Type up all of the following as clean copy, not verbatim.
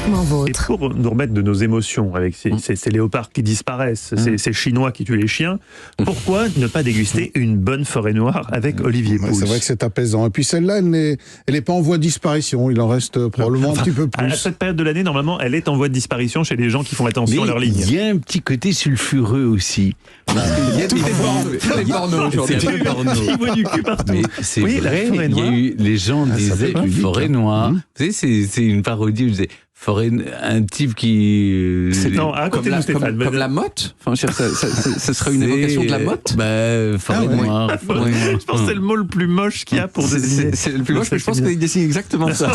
Parfaitement vôtre. Et pour nous remettre de nos émotions avec ces léopards qui disparaissent, ces Chinois qui tuent les chiens, pourquoi ne pas déguster une bonne forêt noire avec Olivier Pouls? C'est vrai que c'est apaisant. Et puis celle-là, elle n'est pas en voie de disparition. Il en reste probablement un petit peu plus. À cette période de l'année, normalement, elle est en voie de disparition chez les gens qui font attention à leur ligne. Il y a un petit côté sulfureux aussi. Il y a des pornos aujourd'hui. Il voit du cul partout. Mais c'est Oui, vrai, la forêt il y a noire. eu, les gens disaient une forêt noire. Vous savez, c'est une parodie, vous disait un type qui... C'est à côté de Stéphane. Comme la motte. Enfin, ça serait une évocation de la motte. Forêt noire. Je pense que c'est le mot le plus moche qu'il y a pour désigner. C'est le plus moche, mais je pense qu'il dessine exactement ça.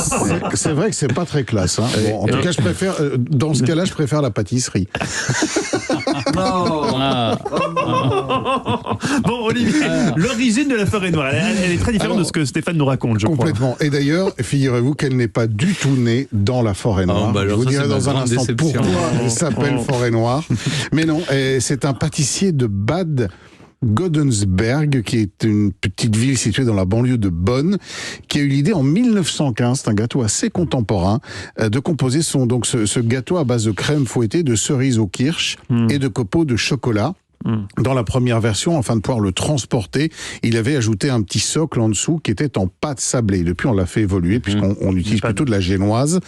C'est vrai que c'est pas très classe. Hein. Bon, en tout cas, dans ce cas-là, je préfère la pâtisserie. Bon, Olivier, l'origine de la forêt noire, elle est très différente de ce que Stéphane nous raconte, je crois. Complètement. Et d'ailleurs, figurez-vous qu'elle n'est pas du tout née dans la forêt noire. Je vous dirai dans un instant pourquoi elle s'appelle forêt noire. Mais non, c'est un pâtissier de Bad Godesberg, qui est une petite ville située dans la banlieue de Bonn, qui a eu l'idée en 1915, c'est un gâteau assez contemporain, de composer ce gâteau à base de crème fouettée, de cerises aux kirsch et de copeaux de chocolat. Dans la première version, afin de pouvoir le transporter, il avait ajouté un petit socle en dessous qui était en pâte sablée. Depuis, on l'a fait évoluer puisqu'on utilise plutôt de la génoise.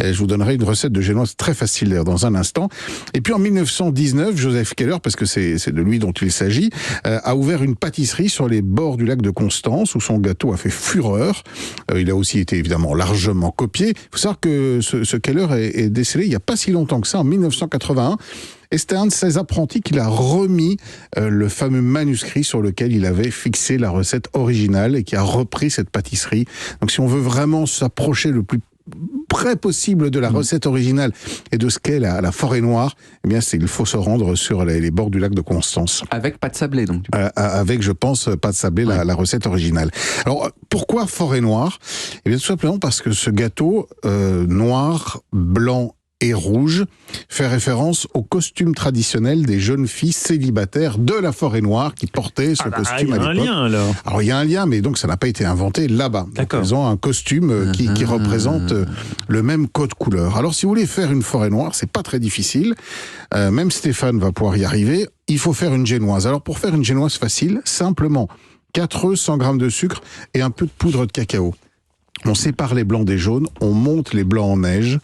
Je vous donnerai une recette de génoise très facile d'ailleurs dans un instant. Et puis en 1919, Joseph Keller, parce que c'est de lui dont il s'agit, a ouvert une pâtisserie sur les bords du lac de Constance où son gâteau a fait fureur. Il a aussi été évidemment largement copié. Il faut savoir que ce Keller est décédé il n'y a pas si longtemps que ça, en 1981. Et c'était un de ses apprentis qui l'a remis le fameux manuscrit sur lequel il avait fixé la recette originale et qui a repris cette pâtisserie. Donc si on veut vraiment s'approcher le plus près possible de la recette originale et de ce qu'est la forêt noire, eh bien il faut se rendre sur les bords du lac de Constance. Avec pâte sablée, donc. Avec, je pense, pâte sablée, la recette originale. Alors, pourquoi forêt noire? Eh bien, tout simplement parce que ce gâteau noir, blanc et rouge fait référence au costume traditionnel des jeunes filles célibataires de la forêt noire qui portaient ce costume à l'époque. Il y a un lien alors. Alors il y a un lien, mais donc ça n'a pas été inventé là-bas. D'accord. Ils ont un costume qui représente le même code couleur. Alors si vous voulez faire une forêt noire, c'est pas très difficile. Même Stéphane va pouvoir y arriver. Il faut faire une génoise. Alors pour faire une génoise facile, simplement 4 œufs, 100 grammes de sucre et un peu de poudre de cacao. On sépare les blancs des jaunes, on monte les blancs en neige,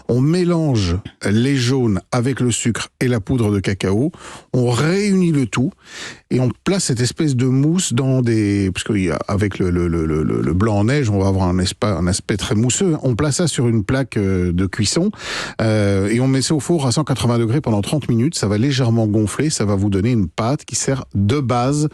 on mélange les jaunes avec le sucre et la poudre de cacao, on réunit le tout et on place cette espèce de mousse dans des... Parce qu'avec le blanc en neige, on va avoir un aspect très mousseux. On place ça sur une plaque de cuisson et on met ça au four à 180 degrés pendant 30 minutes. Ça va légèrement gonfler, ça va vous donner une pâte qui sert de base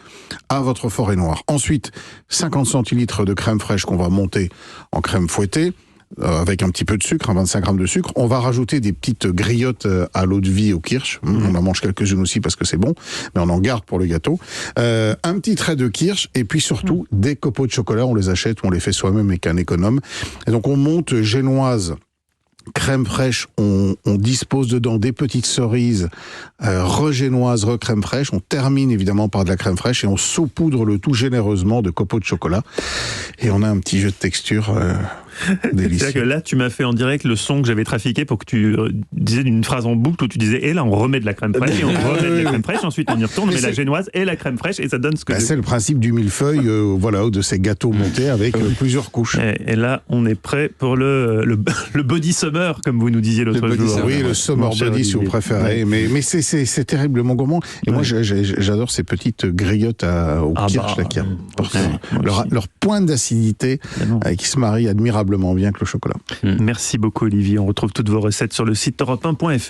à votre forêt noire. Ensuite, 50 centilitres de crème fraîche qu'on va monter en crème fouettée, avec un petit peu de sucre, 25 grammes de sucre. On va rajouter des petites griottes à l'eau de vie au kirsch. On en mange quelques-unes aussi parce que c'est bon, mais on en garde pour le gâteau. Un petit trait de kirsch et puis surtout des copeaux de chocolat. On les achète, on les fait soi-même avec un économe. Et donc on monte génoise, crème fraîche, on dispose dedans des petites cerises, regénoise, crème fraîche. On termine évidemment par de la crème fraîche et on saupoudre le tout généreusement de copeaux de chocolat. Et on a un petit jeu de texture délicieux. C'est-à-dire que là, tu m'as fait en direct le son que j'avais trafiqué pour que tu disais une phrase en boucle où tu disais et là on remet de la crème fraîche et on remet de la crème fraîche, ensuite on y retourne, on met la génoise et la crème fraîche et ça donne ce que c'est le principe du millefeuille, de ces gâteaux montés avec plusieurs couches. Et là, on est prêt pour le body summer, comme vous nous disiez l'autre jour. Oui, le summer body si vous préférez. Ouais. Mais c'est terriblement gourmand. Et moi, j'adore ces petites griottes au kirsch là, qui apportent leur pointe d'acidité qui se marie admirablement bien avec le chocolat. Merci beaucoup, Olivier. On retrouve toutes vos recettes sur le site europe1.fr.